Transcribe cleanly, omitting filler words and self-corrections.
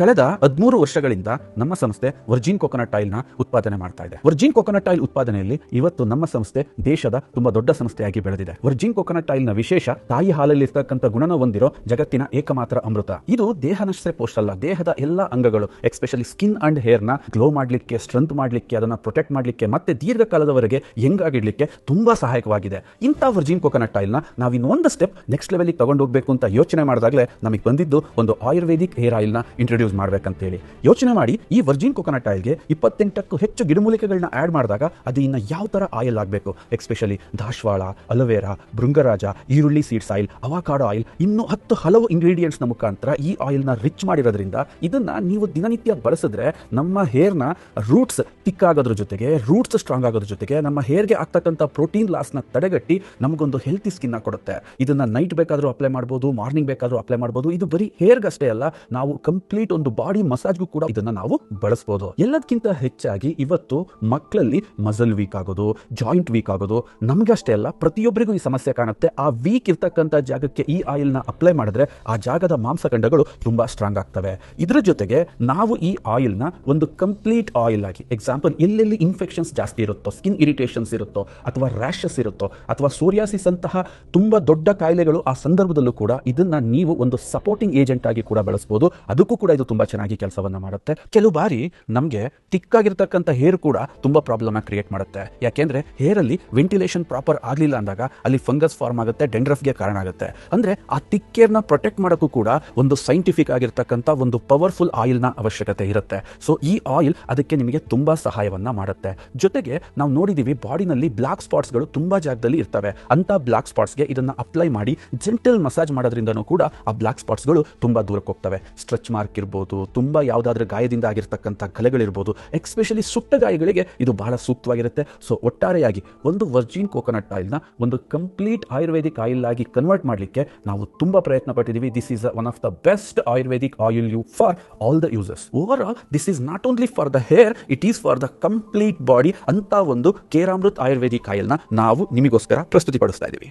ಕಳೆದ 13 ವರ್ಷಗಳಿಂದ ನಮ್ಮ ಸಂಸ್ಥೆ ವರ್ಜಿನ್ ಕೊಕೊನಟ್ ಆಯಿಲ್ ನ ಉತ್ಪಾದನೆ ಮಾಡ್ತಾ ಇದೆ. ವರ್ಜಿನ್ ಕೊಕೊನಟ್ ಆಯಿಲ್ ಉತ್ಪಾದನೆಯಲ್ಲಿ ಇವತ್ತು ನಮ್ಮ ಸಂಸ್ಥೆ ದೇಶದ ತುಂಬಾ ದೊಡ್ಡ ಸಂಸ್ಥೆಯಾಗಿ ಬೆಳೆದಿದೆ. ವರ್ಜಿನ್ ಕೊಕೊನಟ್ ಆಯಿಲ್ ನ ವಿಶೇಷ ತಾಯಿ ಹಾಲಲ್ಲಿ ಇರ್ತಕ್ಕಂಥ ಗುಣನ ಹೊಂದಿರೋ ಜಗತ್ತಿನ ಏಕಮಾತ್ರ ಅಮೃತ. ಇದು ದೇಹನಷ್ಟೇ ಪೋಸ್ಟ್ ಅಲ್ಲ, ದೇಹದ ಎಲ್ಲಾ ಅಂಗಗಳು ಎಸ್ಪೆಷಲಿ ಸ್ಕಿನ್ ಅಂಡ್ ಹೇರ್ ನ ಗ್ಲೋ ಮಾಡ್ಲಿಕ್ಕೆ, ಸ್ಟ್ರೆಂತ್ ಮಾಡ್ಲಿಕ್ಕೆ, ಅದನ್ನ ಪ್ರೊಟೆಕ್ಟ್ ಮಾಡ್ಲಿಕ್ಕೆ ಮತ್ತೆ ದೀರ್ಘಕಾಲದವರೆಗೆ ಯಂಗ್ ಆಗಿಡ್ಲಿಕ್ಕೆ ತುಂಬಾ ಸಹಾಯಕವಾಗಿದೆ. ಇಂಥ ವರ್ಜಿನ್ ಕೊಕೊನಟ್ ಆಯಿಲ್ ನ ನಾವು ಇನ್ನೊಂದು ಸ್ಟೆಪ್ ನೆಕ್ಸ್ಟ್ ಲೆವೆಲ್ ತಗೊಂಡು ಹೋಗ್ಬೇಕು ಅಂತ ಯೋಚನೆ ಮಾಡಿದಾಗಲೇ ನಮಗೆ ಬಂದಿದ್ದು ಒಂದು ಆಯುರ್ವೇದಿಕ್ ಹೇರ್ ಆಯಿಲ್ ನ ಇಂಟ್ರೊಡ್ಯೂಸ್ ಮಾಡ್ಬೇಕಂತ ಹೇಳಿ ಯೋಚನೆ ಮಾಡಿ ಈ ವರ್ಜಿನ್ ಕೊಕೊನಟ್ ಆಯಿಲ್ಗೆ 28ಕ್ಕೂ ಹೆಚ್ಚು ಗಿಡಮೂಲಿಕೆಗಳನ್ನ ಆಡ್ ಮಾಡಿದಾಗ ಅದು ಇನ್ನ ಯಾವ ತರ ಆಯಿಲ್ ಆಗಬೇಕು, ಎಸ್ಪೆಷಲಿ ದಾಸವಾಳ, ಅಲೋವೆರಾ, ಭೃಂಗರಾಜ, ಈರುಳ್ಳಿ ಸೀಡ್ಸ್ ಆಯಿಲ್, ಅವಕಾಡೋ ಆಯಿಲ್, ಇನ್ನೂ 10 ಹಲವು ಇಂಗ್ರೀಡಿಯೆಂಟ್ಸ್ ನ ಮುಖಾಂತರ ಈ ಆಯಿಲ್ ನ ರಿಚ್ ಮಾಡಿರೋದ್ರಿಂದ ಇದನ್ನ ನೀವು ದಿನನಿತ್ಯ ಬಳಸಿದ್ರೆ ನಮ್ಮ ಹೇರ್ ನ ರೂಟ್ಸ್ ಥಿಕ್ ಆಗೋದ್ರ ಜೊತೆಗೆ, ರೂಟ್ಸ್ ಸ್ಟ್ರಾಂಗ್ ಆಗೋದ್ರ ಜೊತೆಗೆ ನಮ್ಮ ಹೇರ್ಗೆ ಆಗ್ತಕ್ಕಂಥ ಪ್ರೋಟೀನ್ ಲಾಸ್ ನ ತಡೆಗಟ್ಟಿ ನಮಗೊಂದು ಹೆಲ್ತಿ ಸ್ಕಿನ್ ಕೊಡುತ್ತೆ. ಇದನ್ನ ನೈಟ್ ಬೇಕಾದ್ರೂ ಅಪ್ಲೈ ಮಾಡಬಹುದು, ಮಾರ್ನಿಂಗ್ ಬೇಕಾದ್ರೂ ಅಪ್ಲೈ ಮಾಡಬಹುದು. ಇದು ಬರೀ ಹೇರ್ಗೆ ಅಷ್ಟೇ ಅಲ್ಲ, ನಾವು ಕಂಪ್ಲೀಟ್ ಒಂದು ಬಾಡಿ ಮಸಾಜ್ಗೂ ಕೂಡ ಇದನ್ನ ನಾವು ಬಳಸಬಹುದು. ಎಲ್ಲದಕ್ಕಿಂತ ಹೆಚ್ಚಾಗಿ ಇವತ್ತು ಮಕ್ಕಳಲ್ಲಿ ಮಸಲ್ ವೀಕ್ ಆಗೋದು, ಜಾಯಿಂಟ್ ವೀಕ್ ಆಗೋದು ನಮ್ಗೆ ಅಷ್ಟೇ ಅಲ್ಲ, ಪ್ರತಿಯೊಬ್ಬರಿಗೂ ಈ ಸಮಸ್ಯೆ ಕಾಣುತ್ತೆ. ಆ ವೀಕ್ ಇರ್ತಕ್ಕಂಥ ಜಾಗಕ್ಕೆ ಈ ಆಯಿಲ್ ನ ಅಪ್ಲೈ ಮಾಡಿದ್ರೆ ಆ ಜಾಗದ ಮಾಂಸಖಂಡಗಳು ತುಂಬಾ ಸ್ಟ್ರಾಂಗ್ ಆಗ್ತವೆ. ಇದರ ಜೊತೆಗೆ ನಾವು ಈ ಆಯಿಲ್ ನ ಒಂದು ಕಂಪ್ಲೀಟ್ ಆಯಿಲ್ ಆಗಿ, ಎಕ್ಸಾಂಪಲ್ ಎಲ್ಲೆಲ್ಲಿ ಇನ್ಫೆಕ್ಷನ್ಸ್ ಜಾಸ್ತಿ ಇರುತ್ತೋ, ಸ್ಕಿನ್ ಇರಿಟೇಷನ್ಸ್ ಇರುತ್ತೋ, ಅಥವಾ ರ್ಯಾಷಸ್ ಇರುತ್ತೋ, ಅಥವಾ ಸೋರಿಯಾಸಿಸ್ ಅಂತಹ ತುಂಬಾ ದೊಡ್ಡ ಕಾಯಿಲೆಗಳು ಆ ಸಂದರ್ಭದಲ್ಲೂ ಕೂಡ ಇದನ್ನ ನೀವು ಒಂದು ಸಪೋರ್ಟಿಂಗ್ ಏಜೆಂಟ್ ಆಗಿ ಕೂಡ ಬಳಸಬಹುದು. ಅದಕ್ಕೂ ಕೂಡ ಇದು ತುಂಬಾ ಚೆನ್ನಾಗಿ ಕೆಲಸವನ್ನ ಮಾಡುತ್ತೆ. ಕೆಲವು ಬಾರಿ ನಮಗೆ ಥಿಕ್ ಆಗಿರ್ತಕ್ಕಂಥ ಹೇರ್ ಕೂಡ ತುಂಬಾ ಪ್ರಾಬ್ಲಮ್ ಕ್ರಿಯೇಟ್ ಮಾಡುತ್ತೆ. ಯಾಕೆಂದ್ರೆ ಹೇರ್ ಅಲ್ಲಿ ವೆಂಟಿಲೇಷನ್ ಪ್ರಾಪರ್ ಆಗ್ಲಿಲ್ಲ ಅಂದಾಗ ಅಲ್ಲಿ ಫಂಗಸ್ ಫಾರ್ಮ್ ಆಗುತ್ತೆ, ಡೆಂಡ್ರಫ್ಗೆ ಕಾರಣ ಆಗುತ್ತೆ. ಅಂದ್ರೆ ಆ ಥಿಕ್ ಹೇರ್ ನ ಪ್ರೊಟೆಕ್ಟ್ ಮಾಡೋಕ್ಕೂ ಕೂಡ ಒಂದು ಸೈಂಟಿಫಿಕ್ ಆಗಿರ್ತಕ್ಕಂಥ ಒಂದು ಪವರ್ಫುಲ್ ಆಯಿಲ್ ನ ಅವಶ್ಯಕತೆ ಇರುತ್ತೆ. ಸೊ ಈ ಆಯಿಲ್ ಅದಕ್ಕೆ ನಿಮಗೆ ತುಂಬಾ ಸಹಾಯವನ್ನ ಮಾಡುತ್ತೆ. ಜೊತೆಗೆ ನಾವು ನೋಡಿದೀವಿ ಬಾಡಿನಲ್ಲಿ ಬ್ಲಾಕ್ ಸ್ಪಾಟ್ಸ್ ಗಳು ತುಂಬಾ ಜಾಗದಲ್ಲಿ ಇರ್ತವೆ. ಅಂತ ಬ್ಲಾಕ್ ಸ್ಪಾಟ್ಸ್ ಗೆ ಇದನ್ನ ಅಪ್ಲೈ ಮಾಡಿ ಜೆಂಟಲ್ ಮಸಾಜ್ ಮಾಡೋದ್ರಿಂದನೂ ಕೂಡ ಆ ಬ್ಲಾಕ್ ಸ್ಪಾಟ್ಸ್ ಗಳು ತುಂಬಾ ದೂರಕ್ಕೆ ಹೋಗ್ತವೆ. ಸ್ಟ್ರೆಚ್ ಮಾರ್ಕ್ ಇರ್ಬೋದು, ತುಂಬಾ ಯಾವ್ದಾದ್ರೂ ಗಾಯದಿಂದ ಆಗಿರ್ತಕ್ಕಂಥ ಕಲೆಗಳಿರ್ಬೋದು, ಎಸ್ಪೆಷಲಿ ಸುಟ್ಟ ಗಾಯಗಳಿಗೆ ಇದು ಬಹಳ ಸೂಕ್ತವಾಗಿರುತ್ತೆ. ಸೊ ಒಟ್ಟಾರೆಯಾಗಿ ಒಂದು ವರ್ಜಿನ್ ಕೊಕೊನಟ್ ಆಯಿಲ್ ನ ಒಂದು ಕಂಪ್ಲೀಟ್ ಆಯುರ್ವೇದಿಕ್ ಆಯಿಲ್ ಆಗಿ ಕನ್ವರ್ಟ್ ಮಾಡಲಿಕ್ಕೆ ನಾವು ತುಂಬಾ ಪ್ರಯತ್ನ ಪಟ್ಟಿದ್ದೀವಿ. This is one of the best Ayurvedic oil you for all the users. Overall this is not only for the hair, it is for the complete body ಅಂತ ಒಂದು ಕೇರಾಮೃತ್ Ayurvedic oil ನ ನಾವು ನಿಮಗೋಸ್ಕರ ಪ್ರಸ್ತುತಿಪಡಿಸ್ತಾ ಇದ್ದೀವಿ.